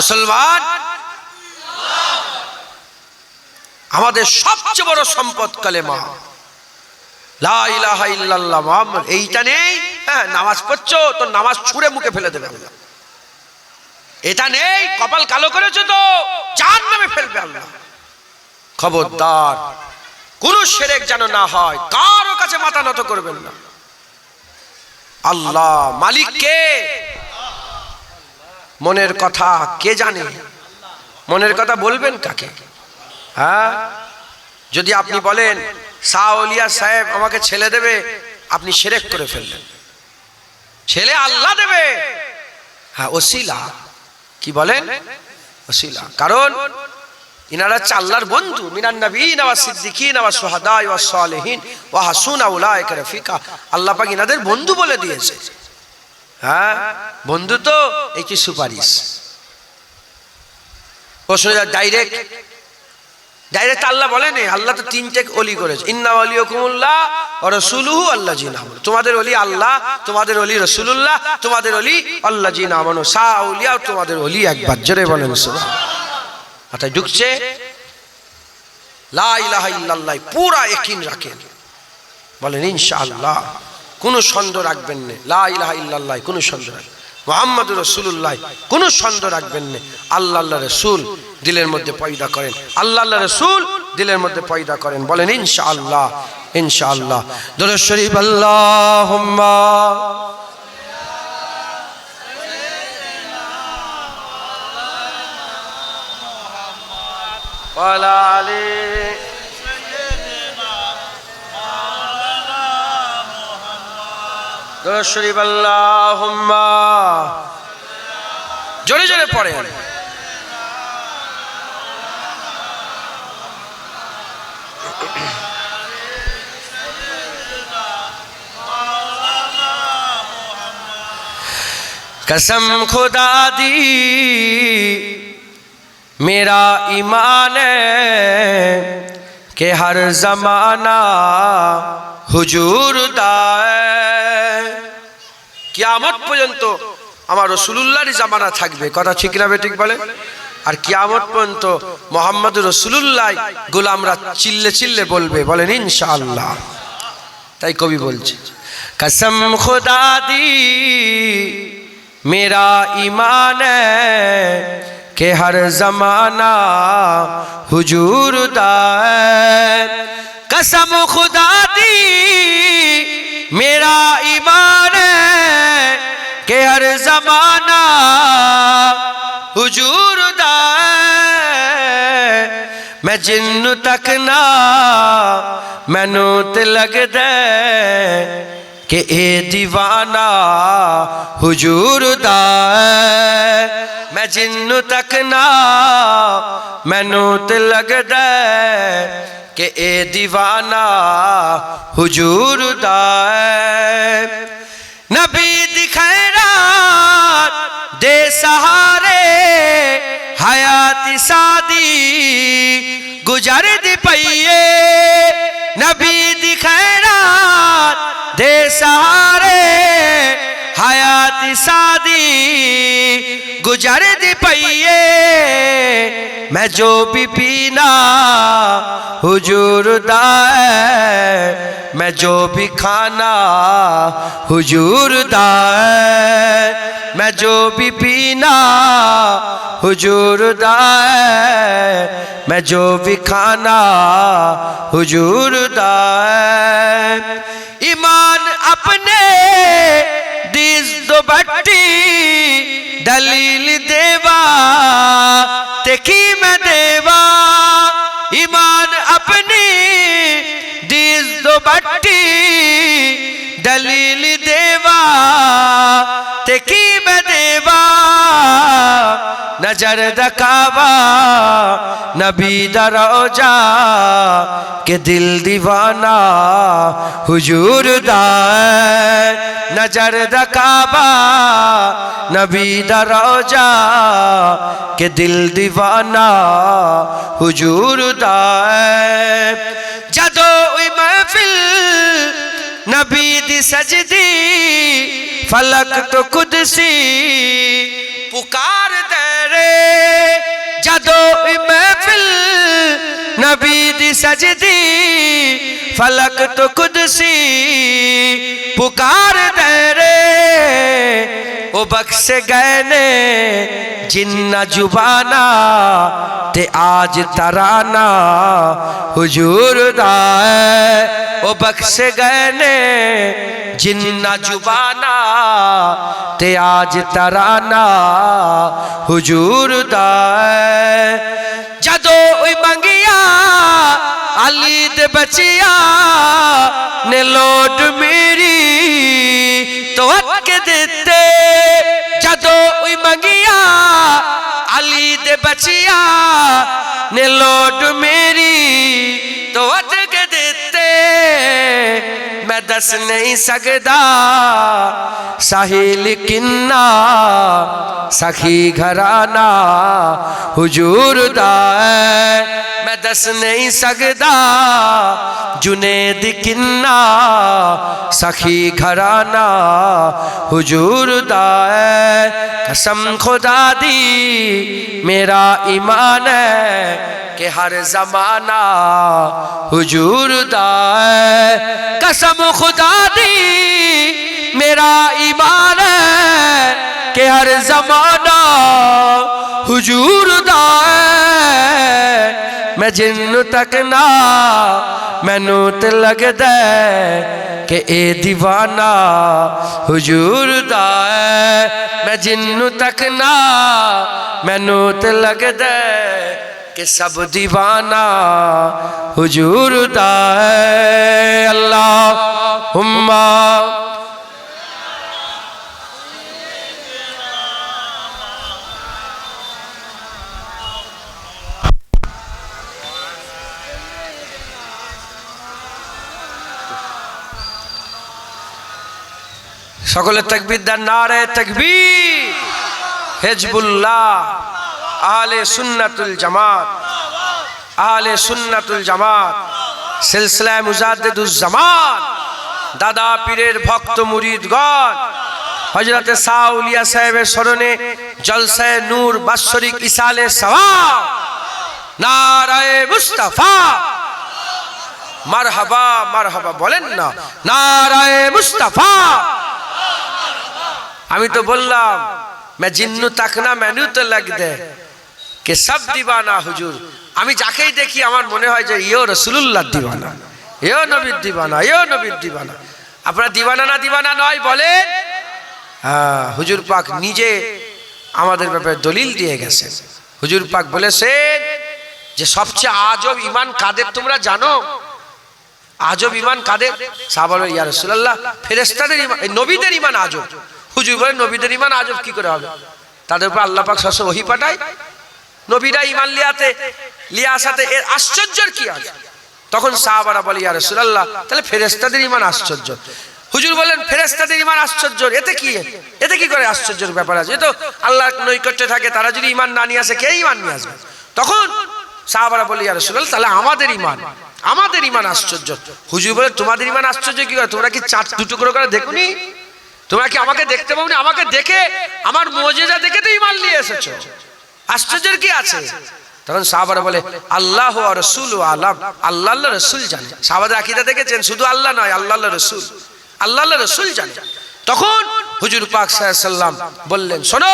মুসলমান, আমাদের সবচেয়ে বড় সম্পদ কালেমা, লা ইলাহা ইল্লাল্লাহ মুহাম্মদ। এইটা নেই, হ্যাঁ নামাজ পড়ছো তো নামাজ ছুঁড়ে মুখে ফেলে দেবে আল্লাহ। এটা নেই, কপাল কালো করেছো তো জাহান্নামে ফেলবে আল্লাহ। খবরদার, কোন শিরক যেন না হয়, কারো কাছে মাথা নত করবেন না। আল্লাহ মালিক কে? মনের কথা কে জানে? মনের কথা বলবেন কাকে? হ্যাঁ, যদি আপনি বলেন শাহ ওলিয়া সাহেব আমাকে ছেলে দেবে, আপনি শিরক করে ফেললেন। ছেলে আল্লাহ দেবে, হ্যাঁ ওসিলা। কি বলেন? ওসিলা। কারণ ইনারা হচ্ছে আল্লাহর বন্ধু। মিনান নবীন ওয়া সিদ্দিকিন ওয়া শুহাদা ওয়া সালিহিন ওয়া হাসুনা উলাইকা রফিকা। আল্লাহ পাক ইনাদের বন্ধু বলে দিয়েছে। হ্যাঁ, বন্ধু তো এই কি সুপারিশ। প্রশ্ন ডাইরেক্ট আল্লাহ বলেনি। আল্লাহ তো তিনটে ওলি করেছে, ইন্না ওয়ালিয়াকুমুল্লাহ ওয়া রাসূলুহু আল্লাযিনা আমানু। তোমাদের ওলি আল্লাহ, তোমাদের ওলি রাসূলুল্লাহ, তোমাদের ওলি আল্লাযিনা আমানু। শাহ আউলিয়া তোমাদের ওলি। একবার জোরে বলেন সুবহানাল্লাহ। মাথায় ঢুকছে? লা ইলাহা ইল্লাল্লাহ পুরা ইয়াকিন রাখেন, বলেন ইনশাআল্লাহ, কোনো সন্দেহ রাখবেন না। লা ইলাহা ইল্লাল্লাহ কোনো সন্দেহ রাখবেন, মুহাম্মাদুর রাসূলুল্লাহ কোনো সন্দেহ রাখবেন না। আল্লাহ রাসূল দিলের মধ্যে পয়দা করেন, আল্লাহ রাসূল দিলের মধ্যে পয়দা করেন, বলেন ইনশাআল্লাহ। ইনশাআল্লাহ। দরুদ শরীফ আল্লাহুম্মা ওয়ালা আলি দরুদ শরীফ আল্লাহুম্মা। জোরে জোরে পড়েন। कसम खुदा दी मेरा ईमान है कि हर जमाना हुजूर दा है। कियामत पर्यन्त आमार रसूलुल्लाहर जमाना थाकबे। कथा ठीक ना बेठिक बोले? আর কিয়ামত পর্যন্ত মুহাম্মদ রাসূলুল্লাহ গোলামরা চিল্লে চিল্লে বলবে, বলেন ইনশাআল্লাহ। তাই কবি বলছে, কসম খুদা দি मेरा ईमान है कि हर जमाना हुजूर दा है। कसम खुदा दी मेरा ईमान है कि हर जमाना हुजूर दा है। मैं जिन्नू तक ना मैनू ते लगदा कि ए दीवाना हुजूर दा है। मैं जिन्नू तक ना मैनू ते लगदा कि ए दीवाना हुजूर दा है। नबी दी खैरात दे सहारे हयाती सादी गुजर दी पईए। नबी दी खैरात दे सहारे हयाती सादी गुजर दी पईए। मैं जो भी पीना हुजूर दा है, मैं जो भी खाना हुजूर दा है। मैं जो भी पीना हुजूर दा है, मैं जो भी खाना हुजूर दा है। ईमान अपने दिस दो बट्टी दलील देवा तेकी मैं देवा। ईमान अपनी दिस दो बट्टी दलील देवा तेकी मैं देवा। नजर दकावा नबी दा रोजा के दिल दीवाना हुजूर दा है। नजर दकावा नबी दा रोजा के दिल दीवाना हुजूर दा है। जदो महफिल नबी दी सजदी फलक तो कुदसी पुकार दे रे। जदों महफिल नबी दी सजदी फलक तो कुदसी पुकार दे रे ओ बख्श गए ने जिन्ना जुबाना ते आज तराना हुजूर दा है ओ बख्श गए ने जिन्ना जुबाना ते आज तराना हुजूर दा है जदों मंगिया अली दे बचिया ने लोड मेरी तो अटके देते जदों मंगिया अली दे बचिया ने लोड मेरी तो अटके देते मैं दस नहीं सकदा साहिल किन्ना सखी घराना हुजूर दा है मैं दस नहीं सकदा जुनेद किन्ना सखी घराना हुजूर दा है कसम खुदा दी मेरा ईमान है कि हर जमाना हुजूर दा है कसम खुदा दी मेरा ईमान है कि हर जमाना हुजूर दा है मैं जिन्नू तक ना मैनू ते लगदा कि ए दीवाना हुजूर दा है मैं जिन्नू तक ना मैनू ते लगदा कि सब दीवाना हुजूर दा है अल्लाहुम्मा সকলে তাকবীর দেন নারে তাকবীর হিজবুল্লাহ আহলে সুন্নাতুল জামাত আহলে সুন্নাতুল জামাত সিলসিলা মুজাদ্দিদুজ জামান দাদা পীরের ভক্ত মুরিদগণ হযরতে শাহ আউলিয়া সাহেবের স্মরণে জলসায়ে নূর বাৎসরিক ইসালে সওয়াব নারায়ে মুস্তাফা মারহাবা মারহাবা বলেন না নারায়ে মুস্তাফা আমি তো বললাম मैं जिन्नू तकना मैनू तो लग दे कि सब दीवाना हुजूर আমি যাকেই দেখি আমার মনে হয় যে ইও রাসূলুল্লাহর দিওয়ানা ইও নবীর দিওয়ানা ইও নবীর দিওয়ানা আপনারা দিওয়ানা না দিওয়ানা নয় বলেন হ্যাঁ হুজুর পাক নিজে আমাদের ব্যাপারে দলিল দিয়ে গেছেন হুজুর পাক বলেছেন যে সবচেয়ে আজব ঈমান কাদের তোমরা জানো আজব ঈমান কাদের সাহাবা বলে ইয়া রাসূলুল্লাহ ফেরেশতাদের ঈমান নবীদের ঈমান আজব হুজুর বলেন নবীদের ঈমান আজব কি করে হবে তাদের উপর আল্লাহ পাক সরাসরি ওহী পাঠায় নবীরা ঈমান লিয়া আসাতে এর আশ্চর্যের কি আছে তখন সাহাবারা বলে ইয়া রাসূলুল্লাহ তাহলে ফেরেশতাদের ঈমান আশ্চর্য হুজুর বলেন ফেরেশতাদের ঈমান আশ্চর্য এতে কি করে আশ্চর্যের ব্যাপার আছে তো আল্লাহর নৈকট্যে থাকে তারা যদি ঈমান না নিয়ে আসে কে ঈমান নিয়ে আসবে তখন সাহাবারা বলে ইয়া রাসূলুল্লাহ তাহলে আমাদের ঈমান আশ্চর্য হুজুর বলে তোমাদের ঈমান আশ্চর্য কি করে তোমরা কি চার টুকরো করে দেখুনি তোমরা কি আমাকে দেখতে পাওনি আমাকে দেখে আমার মুজিজা দেখে তো ঈমান নিয়ে এসেছো আশ্চর্যের কি আছে তখন সাহাবারা বলে আল্লাহু ওয়া রাসূলু আলাম আল্লাহ আল্লাহর রাসূল জানে সাহাবাদের আকীদা দেখেছেন শুধু আল্লাহ নয় আল্লাহ আল্লাহর রাসূল আল্লাহ আল্লাহর রাসূল জানে তখন হুজুর পাক সাল্লাল্লাহু আলাইহি ওয়াসাল্লাম বললেন শোনো